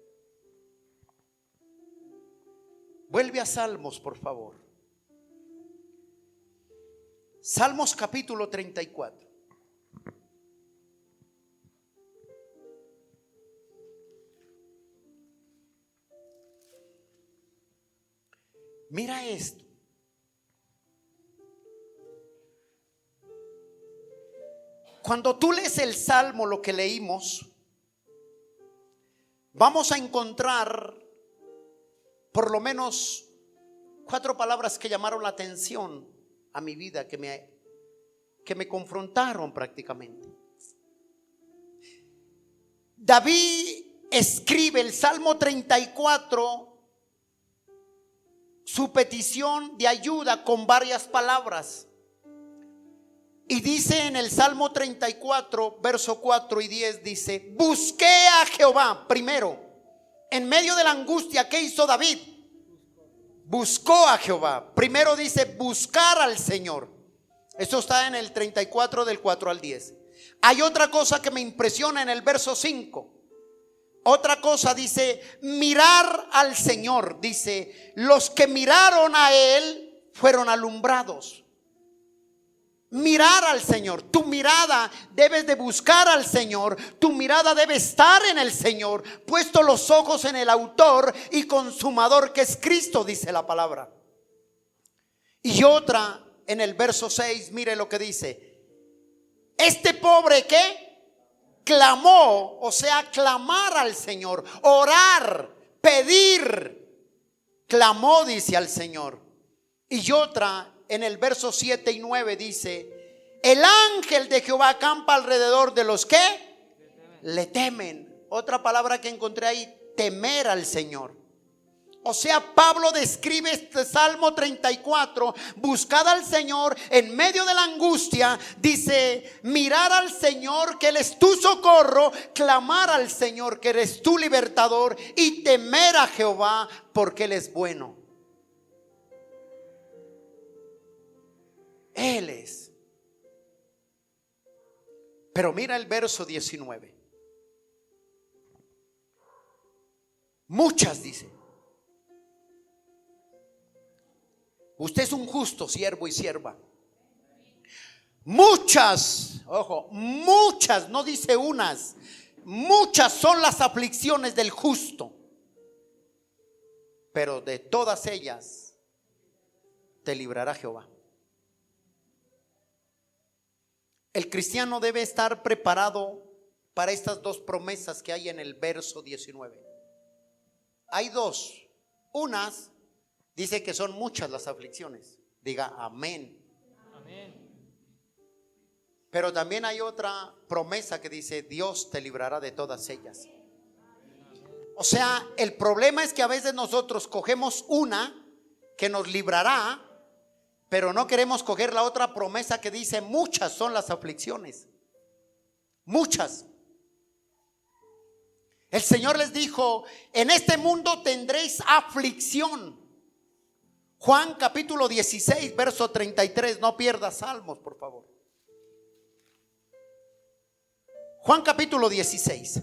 Vuelve a Salmos, por favor. Salmos capítulo 34. Mira esto. Cuando tú lees el Salmo, lo que leímos, vamos a encontrar por lo menos 4 palabras que llamaron la atención a mi vida, que me confrontaron prácticamente. David escribe el Salmo 34, su petición de ayuda con varias palabras. Y dice en el Salmo 34, verso 4 y 10, dice: busqué a Jehová. Primero, en medio de la angustia, ¿qué hizo David? Buscó a Jehová. Primero dice buscar al Señor. Eso está en el 34 del 4 al 10. Hay otra cosa que me impresiona en el verso 5. Otra cosa dice mirar al Señor. Dice: los que miraron a Él fueron alumbrados. Mirar al Señor. Tu mirada debes de buscar al Señor. Tu mirada debe estar en el Señor, puesto los ojos en el autor y consumador, que es Cristo, dice la palabra. Y otra en el verso 6, mire lo que dice: este pobre que clamó, o sea, clamar al Señor, orar, pedir, clamó, dice al Señor. Y otra en el verso 7 y 9 dice: el ángel de Jehová acampa alrededor de los que le temen. Otra palabra que encontré ahí: temer al Señor. O sea, Pablo describe este Salmo 34, buscad al Señor en medio de la angustia. Dice: mirar al Señor, que Él es tu socorro, clamar al Señor, que eres tu libertador, y temer a Jehová, porque Él es bueno. Él es. Pero mira el verso 19. Muchas, dice. Usted es un justo siervo y sierva. Muchas, ojo, muchas, no dice unas, muchas son las aflicciones del justo, pero de todas ellas te librará Jehová. El cristiano debe estar preparado para estas dos promesas que hay en el verso 19. hay dos. Unas dice que son muchas las aflicciones. Diga amén. Amén. Pero también hay otra promesa que dice: Dios te librará de todas ellas. O sea, el problema es que a veces nosotros cogemos una que nos librará, pero no queremos coger la otra promesa que dice: muchas son las aflicciones. Muchas. El Señor les dijo: en este mundo tendréis aflicción. Juan capítulo 16, verso 33. No pierdas Salmos, por favor. Juan capítulo 16.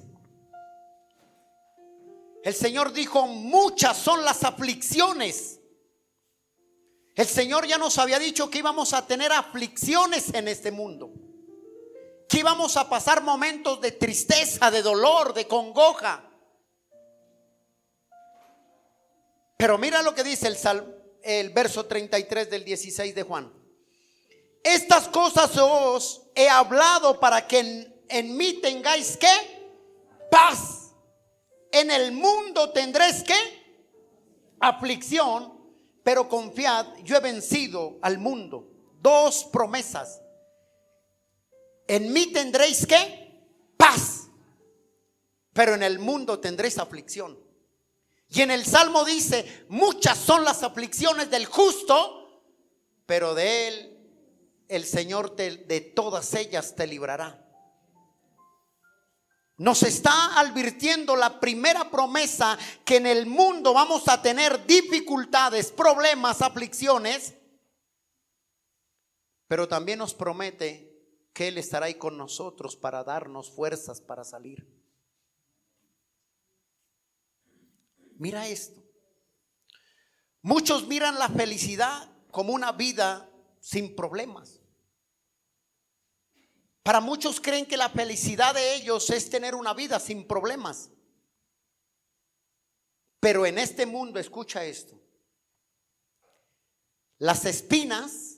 El Señor dijo: muchas son las aflicciones. El Señor ya nos había dicho que íbamos a tener aflicciones en este mundo, que íbamos a pasar momentos de tristeza, de dolor, de congoja. Pero mira lo que dice el verso 33 del 16 de Juan: estas cosas os he hablado para que en mí tengáis ¿qué? Paz. En el mundo tendréis ¿qué? Aflicción, pero confiad, yo he vencido al mundo. Dos promesas. En mí tendréis ¿qué? Paz, pero en el mundo tendréis aflicción. Y en el Salmo dice: muchas son las aflicciones del justo, pero de él el Señor de todas ellas te librará. Nos está advirtiendo la primera promesa, que en el mundo vamos a tener dificultades, problemas, aflicciones, pero también nos promete que Él estará ahí con nosotros para darnos fuerzas para salir. Mira esto. Muchos miran la felicidad como una vida sin problemas. Para muchos creen que la felicidad de ellos es tener una vida sin problemas. Pero en este mundo, escucha esto: las espinas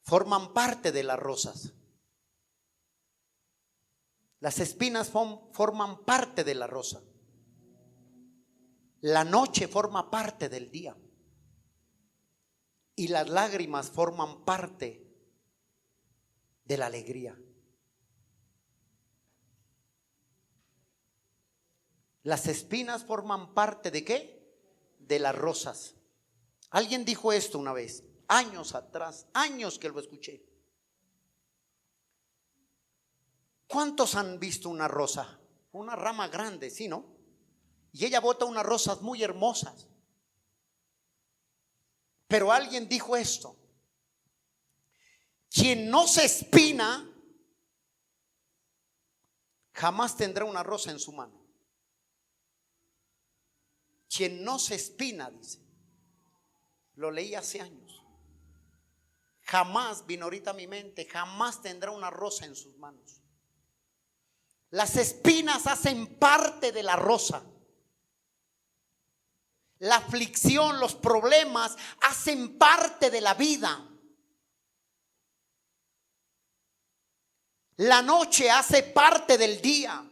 forman parte de las rosas. Las espinas forman parte de la rosa. La noche forma parte del día. Y las lágrimas forman parte de la alegría. Las espinas forman parte ¿de qué? De las rosas. Alguien dijo esto una vez, años atrás, años que lo escuché. ¿Cuántos han visto una rosa? Una rama grande, ¿sí, no? Y ella bota unas rosas muy hermosas. Pero alguien dijo esto: quien no se espina jamás tendrá una rosa en su mano. Quien no se espina, dice. Lo leí hace años. Jamás, vino ahorita a mi mente, jamás tendrá una rosa en sus manos. Las espinas hacen parte de la rosa. La aflicción, los problemas hacen parte de la vida. La noche hace parte del día.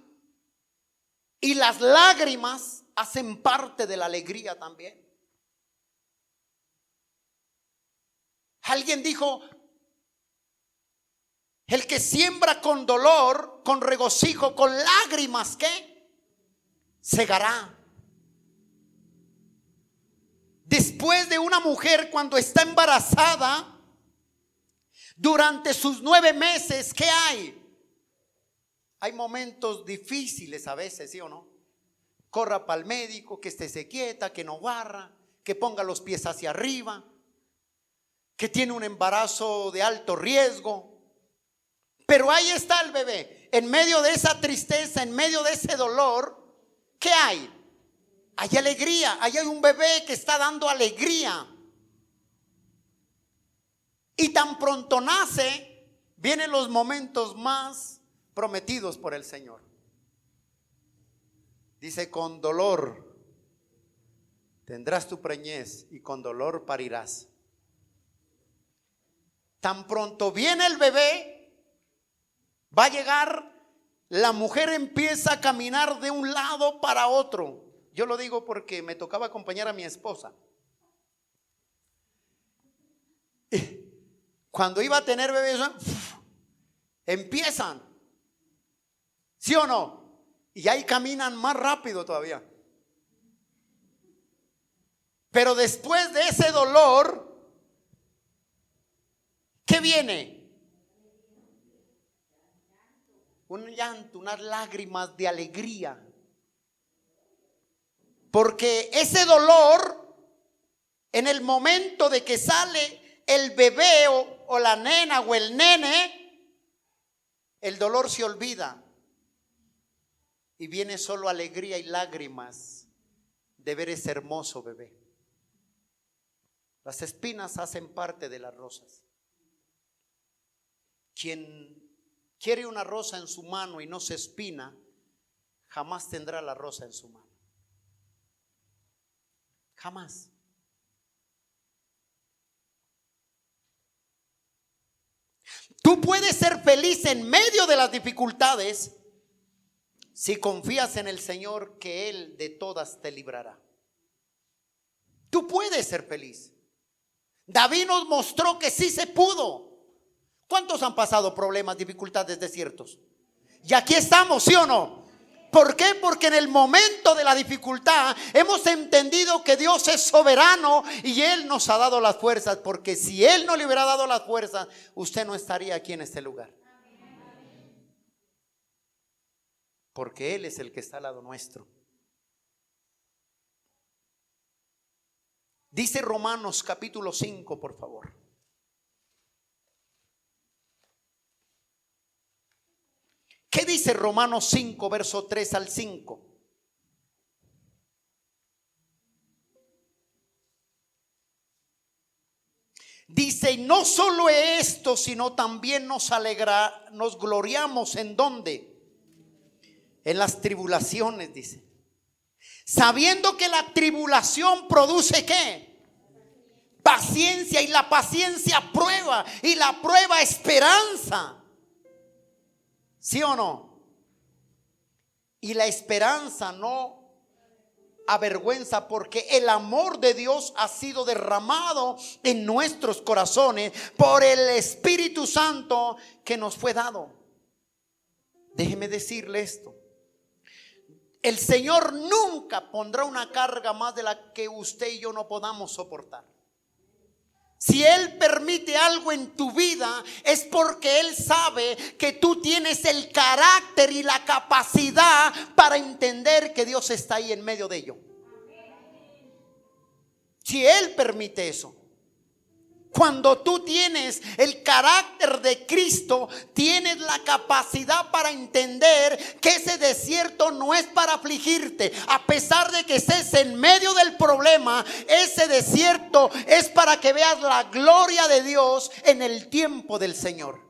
Y las lágrimas hacen parte de la alegría también. Alguien dijo: el que siembra con dolor, con regocijo, con lágrimas, ¿qué? Segará. Después de una mujer cuando está embarazada, durante sus 9 meses, ¿qué hay? Hay momentos difíciles a veces, ¿sí o no? Corra para el médico, que esté quieta, que no barra, que ponga los pies hacia arriba, que tiene un embarazo de alto riesgo. Pero ahí está el bebé, en medio de esa tristeza, en medio de ese dolor, ¿qué hay? Hay alegría, ahí hay un bebé que está dando alegría. Y tan pronto nace, vienen los momentos más prometidos por el Señor. Dice: con dolor tendrás tu preñez y con dolor parirás. Tan pronto viene el bebé, va a llegar, la mujer empieza a caminar de un lado para otro. Yo lo digo porque me tocaba acompañar a mi esposa. Cuando iba a tener bebés, empiezan, ¿sí o no? Y ahí caminan más rápido todavía. Pero después de ese dolor, ¿qué viene? Un llanto, unas lágrimas de alegría. Porque ese dolor, en el momento de que sale el bebé o la nena o el nene, el dolor se olvida. Y viene solo alegría y lágrimas de ver ese hermoso bebé. Las espinas hacen parte de las rosas. Quien quiere una rosa en su mano y no se espina, jamás tendrá la rosa en su mano. Jamás. Tú puedes ser feliz en medio de las dificultades si confías en el Señor, que Él de todas te librará. Tú puedes ser feliz. David nos mostró que sí se pudo. ¿Cuántos han pasado problemas, dificultades, desiertos? Y aquí estamos, ¿sí o no? ¿Por qué? Porque en el momento de la dificultad hemos entendido que Dios es soberano y Él nos ha dado las fuerzas. Porque si Él no le hubiera dado las fuerzas, usted no estaría aquí en este lugar. Porque Él es el que está al lado nuestro. Dice Romanos capítulo 5, por favor. ¿Qué dice Romanos 5, verso 3 al 5? Dice, y no solo esto, sino también nos gloriamos en ¿dónde? En las tribulaciones, dice. Sabiendo que la tribulación produce ¿qué? Paciencia, y la paciencia prueba, y la prueba esperanza. ¿Sí o no? Y la esperanza no avergüenza, porque el amor de Dios ha sido derramado en nuestros corazones por el Espíritu Santo que nos fue dado. Déjeme decirle esto. El Señor nunca pondrá una carga más de la que usted y yo no podamos soportar. Si Él permite algo en tu vida, es porque Él sabe que tú tienes el carácter y la capacidad para entender que Dios está ahí en medio de ello. Si Él permite eso. Cuando tú tienes el carácter de Cristo, tienes la capacidad para entender que ese desierto no es para afligirte. A pesar de que estés en medio del problema, ese desierto es para que veas la gloria de Dios en el tiempo del Señor.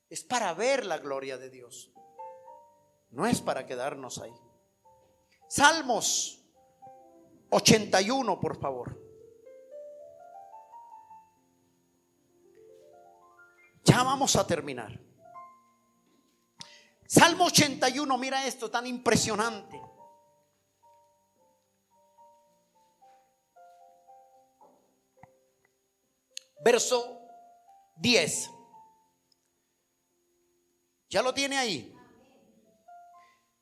Es para ver la gloria de Dios. No es para quedarnos ahí. Salmos 81, por favor. Ya vamos a terminar. Salmo 81, mira esto tan impresionante. Verso 10. ¿Ya lo tiene ahí?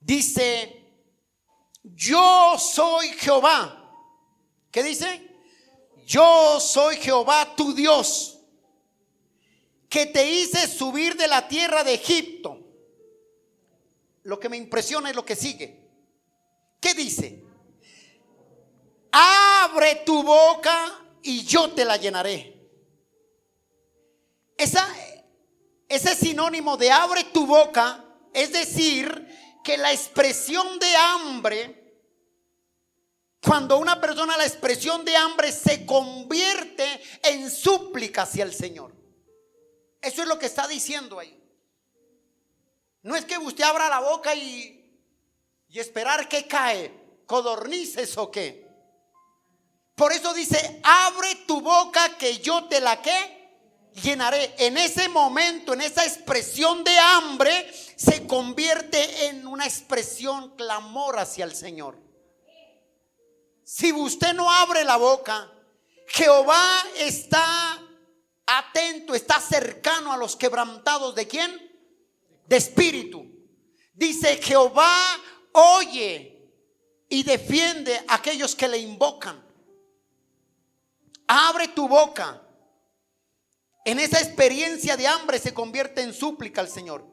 Dice, yo soy Jehová. ¿Qué dice? Yo soy Jehová tu Dios, que te hice subir de la tierra de Egipto. Lo que me impresiona es lo que sigue. ¿Qué dice? Abre tu boca y yo te la llenaré. Ese sinónimo de abre tu boca, es decir, que la expresión de hambre, cuando una persona, la expresión de hambre se convierte en súplica hacia el Señor. Eso es lo que está diciendo ahí. No es que usted abra la boca y esperar que cae, codornices o qué. Por eso dice, abre tu boca que yo te la ¿qué? Llenaré. En ese momento, en esa expresión de hambre, se convierte en una expresión clamor hacia el Señor. Si usted no abre la boca, Jehová está atento, está cercano a los quebrantados. ¿De quién? De espíritu. Dice: Jehová oye y defiende a aquellos que le invocan. Abre tu boca. En esa experiencia de hambre se convierte en súplica al Señor.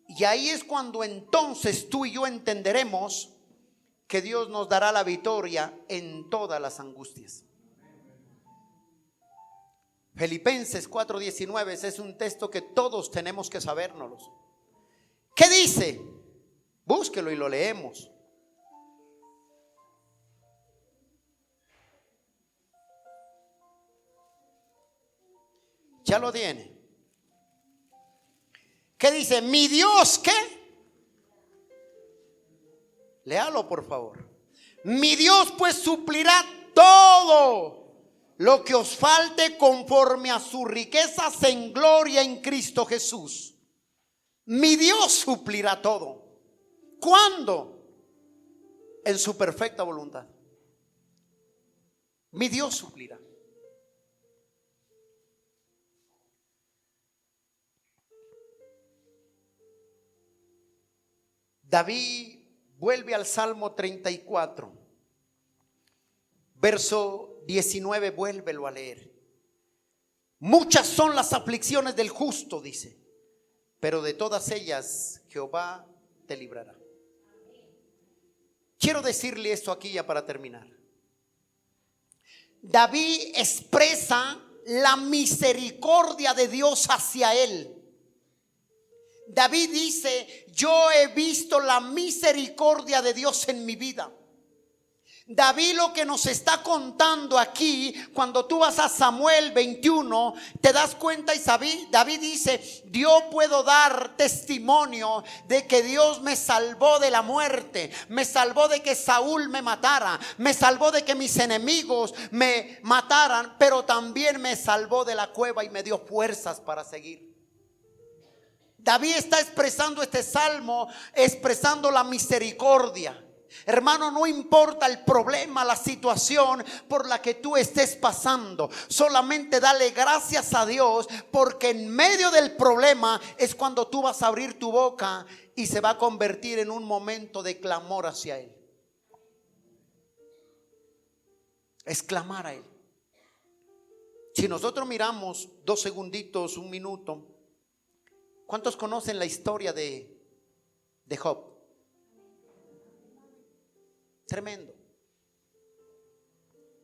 Y ahí es cuando entonces tú y yo entenderemos que Dios nos dará la victoria en todas las angustias. Filipenses 4:19 es un texto que todos tenemos que sabérnoslos. ¿Qué dice? Búsquelo y lo leemos. Ya lo tiene. ¿Qué dice? Mi Dios, ¿qué? Léalo, por favor. Mi Dios pues suplirá todo lo que os falte conforme a sus riquezas en gloria en Cristo Jesús. Mi Dios suplirá todo. ¿Cuándo? En su perfecta voluntad. Mi Dios suplirá. David vuelve al Salmo 34, verso 19, vuélvelo a leer. Muchas son las aflicciones del justo, dice, pero de todas ellas Jehová te librará. Quiero decirle esto aquí ya para terminar. David expresa la misericordia de Dios hacia él. David dice: yo he visto la misericordia de Dios en mi vida. David lo que nos está contando aquí, cuando tú vas a Samuel 21, te das cuenta, y David dice: yo puedo dar testimonio de que Dios me salvó de la muerte, me salvó de que Saúl me matara, me salvó de que mis enemigos me mataran, pero también me salvó de la cueva y me dio fuerzas para seguir. David está expresando este salmo, expresando la misericordia. Hermano, no importa el problema, la situación por la que tú estés pasando, solamente dale gracias a Dios, porque en medio del problema es cuando tú vas a abrir tu boca y se va a convertir en un momento de clamor hacia Él. Es clamar a Él. Si nosotros miramos 2 segunditos, 1 minuto, ¿cuántos conocen la historia de Job? Tremendo.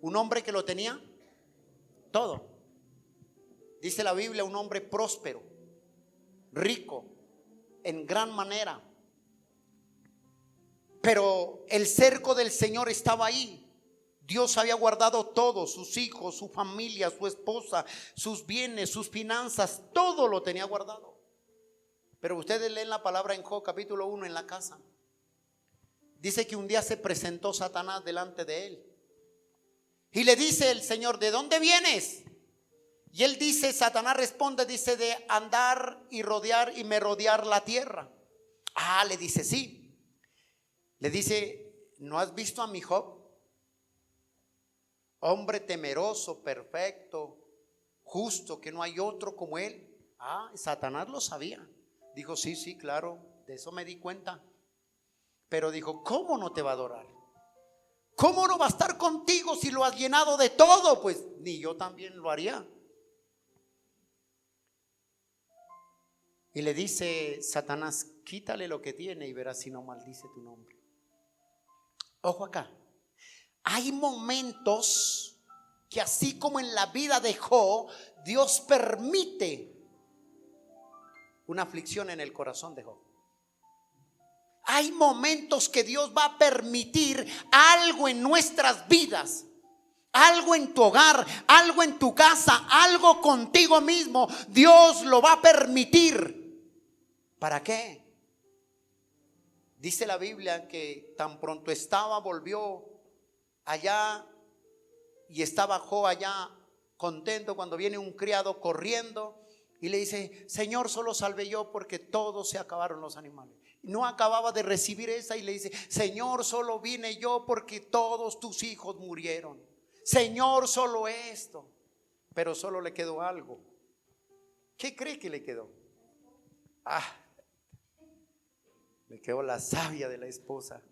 Un hombre que lo tenía todo. Dice la Biblia, un hombre próspero, rico, en gran manera. Pero el cerco del Señor estaba ahí. Dios había guardado todo: sus hijos, su familia, su esposa, sus bienes, sus finanzas, todo lo tenía guardado. Pero ustedes leen la palabra en Job capítulo 1 en la casa. Dice que un día se presentó Satanás delante de él y le dice el Señor: ¿de dónde vienes? Y él dice, Satanás responde, dice: de andar y rodear y merodear la tierra. Ah, le dice, sí. Le dice: ¿no has visto a mi Job? Hombre temeroso, perfecto, justo, que no hay otro como él. Ah, Satanás lo sabía. Dijo: sí, sí, claro, de eso me di cuenta. Pero dijo: ¿cómo no te va a adorar? ¿Cómo no va a estar contigo si lo has llenado de todo? Pues ni yo también lo haría. Y le dice Satanás: quítale lo que tiene y verás si no maldice tu nombre. Ojo acá. Hay momentos que, así como en la vida de Job, Dios permite una aflicción en el corazón de Job. Hay momentos que Dios va a permitir algo en nuestras vidas, algo en tu hogar, algo en tu casa, algo contigo mismo. Dios lo va a permitir. ¿Para qué? Dice la Biblia que tan pronto volvió allá y estaba Job allá contento, cuando viene un criado corriendo Y le dice: Señor, solo salvé yo porque todos se acabaron los animales. No acababa de recibir esa y le dice: Señor, solo vine yo porque todos tus hijos murieron. Señor, solo esto. Pero solo le quedó algo. ¿Qué cree que le quedó? Le quedó la savia de la esposa.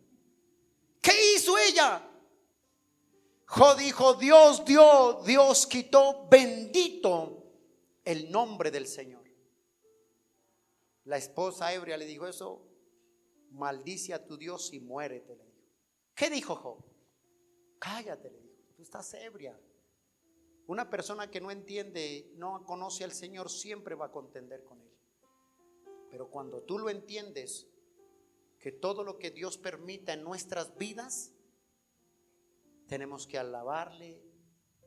¿Qué hizo ella? Job dijo: Dios dio, Dios quitó, bendito el nombre del Señor. La esposa ebria le dijo: eso, maldice a tu Dios y muérete, le dijo. ¿Qué dijo Job? Cállate, le dijo, tú estás ebria. Una persona que no entiende, no conoce al Señor, siempre va a contender con Él. Pero cuando tú lo entiendes, que todo lo que Dios permita en nuestras vidas, tenemos que alabarle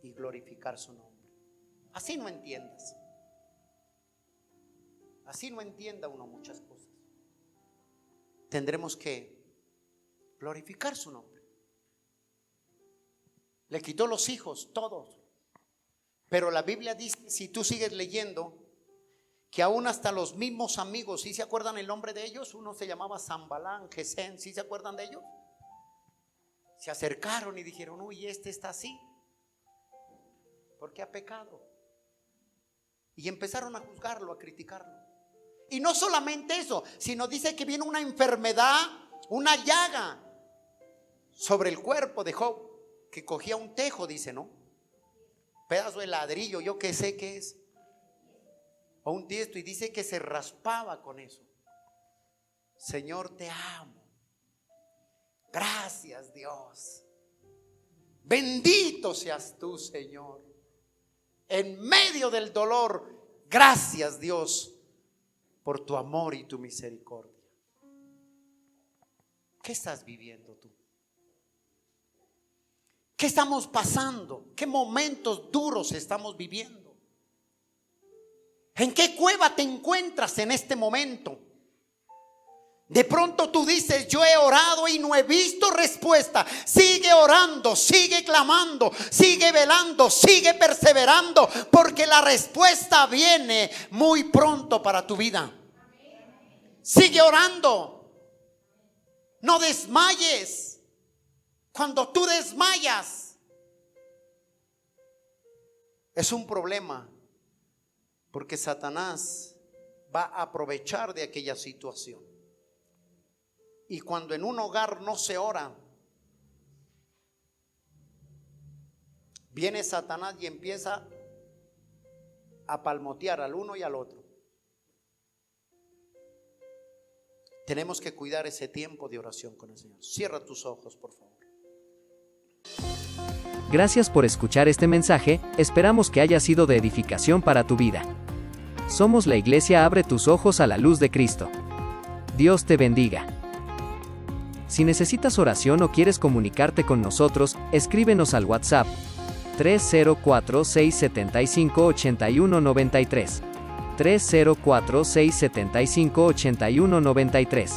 y glorificar su nombre. Así no entiendas. Así no entienda uno muchas cosas. Tendremos que glorificar su nombre. Le quitó los hijos, todos. Pero la Biblia dice, si tú sigues leyendo, que aún hasta los mismos amigos, ¿sí se acuerdan el nombre de ellos? Uno se llamaba Zambalán, Gesén, ¿sí se acuerdan de ellos? Se acercaron y dijeron: uy, este está así porque ha pecado. Y empezaron a juzgarlo, a criticarlo. Y no solamente eso, sino dice que viene una enfermedad, una llaga sobre el cuerpo de Job, que cogía un tejo, dice, ¿no? Pedazo de ladrillo, yo qué sé qué es, o un tiesto, y dice que se raspaba con eso. Señor, te amo. Gracias, Dios. Bendito seas tú, Señor. En medio del dolor, gracias, Dios, por tu amor y tu misericordia. ¿Qué estás viviendo tú? ¿Qué estamos pasando? ¿Qué momentos duros estamos viviendo? ¿En qué cueva te encuentras en este momento? De pronto tú dices: yo he orado y no he visto respuesta. Sigue orando, sigue clamando, sigue velando, sigue perseverando, porque la respuesta viene muy pronto para tu vida. Sigue orando. No desmayes. Cuando tú desmayas, es un problema, porque Satanás va a aprovechar de aquella situación. Y cuando en un hogar no se ora, viene Satanás y empieza a palmotear al uno y al otro. Tenemos que cuidar ese tiempo de oración con el Señor. Cierra tus ojos, por favor. Gracias por escuchar este mensaje, esperamos que haya sido de edificación para tu vida. Somos la iglesia Abre tus ojos a la luz de Cristo. Dios te bendiga. Si necesitas oración o quieres comunicarte con nosotros, escríbenos al WhatsApp 304-675-8193. 304-675-8193.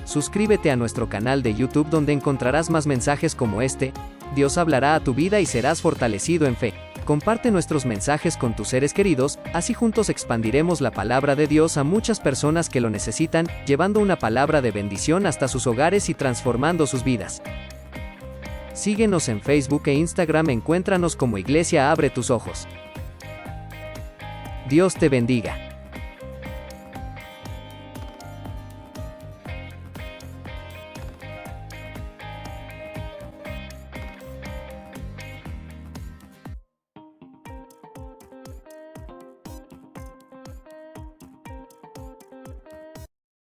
Suscríbete a nuestro canal de YouTube, donde encontrarás más mensajes como este. Dios hablará a tu vida y serás fortalecido en fe. Comparte nuestros mensajes con tus seres queridos, así juntos expandiremos la palabra de Dios a muchas personas que lo necesitan, llevando una palabra de bendición hasta sus hogares y transformando sus vidas. Síguenos en Facebook e Instagram, encuéntranos como Iglesia Abre tus Ojos. Dios te bendiga.